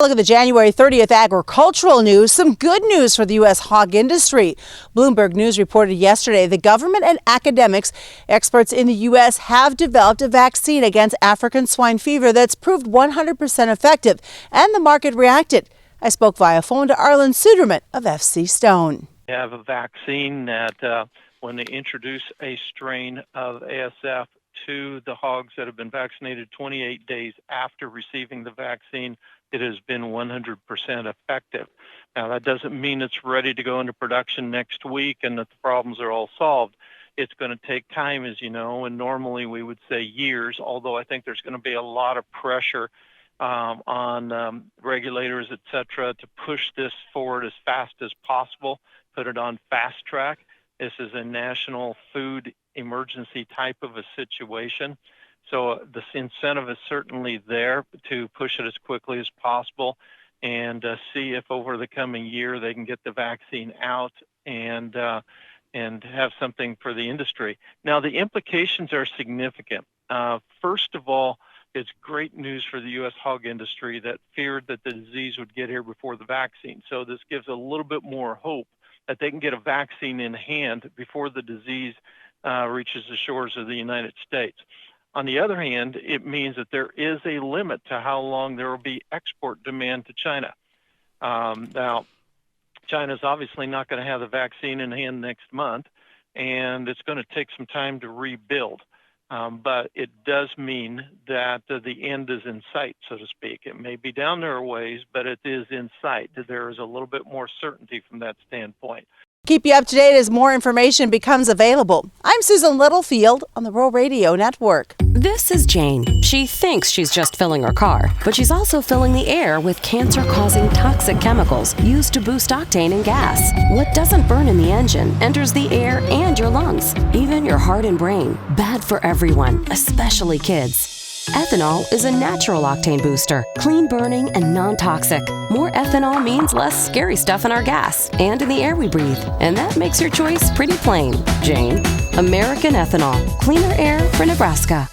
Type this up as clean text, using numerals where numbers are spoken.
Look at the January 30th agricultural news. Some good news for the U.S. hog industry. Bloomberg News reported yesterday the government and academics, experts in the U.S., have developed a vaccine against African swine fever that's proved 100% effective, and the market reacted. I spoke via phone to Arlan Suderman of FC Stone. We have a vaccine that when they introduce a strain of ASF to the hogs that have been vaccinated 28 days after receiving the vaccine, it has been 100% effective. Now, that doesn't mean it's ready to go into production next week and that the problems are all solved. It's going to take time, as you know, and normally we would say years, although I think there's going to be a lot of pressure on regulators, et cetera, to push this forward as fast as possible, put it on fast track. This is a national food emergency type of a situation. So the incentive is certainly there to push it as quickly as possible and see if over the coming year they can get the vaccine out and have something for the industry. Now, the implications are significant. First of all, it's great news for the U.S. hog industry that feared that the disease would get here before the vaccine. So this gives a little bit more hope that they can get a vaccine in hand before the disease reaches the shores of the United States. On the other hand, it means that there is a limit to how long there will be export demand to China. Now, China's obviously not going to have the vaccine in hand next month, and it's going to take some time to rebuild. But it does mean that the end is in sight, so to speak. It may be down there a ways, but it is in sight. There is a little bit more certainty from that standpoint. Keep you up to date as more information becomes available. I'm Susan Littlefield on the Rural Radio Network. This is Jane. She thinks she's just filling her car, but she's also filling the air with cancer-causing toxic chemicals used to boost octane in gas. What doesn't burn in the engine enters the air and your lungs, even your heart and brain. Bad for everyone, especially kids. Ethanol is a natural octane booster, clean burning and non-toxic. More ethanol means less scary stuff in our gas and in the air we breathe. And that makes your choice pretty plain, Jane. American Ethanol, cleaner air for Nebraska.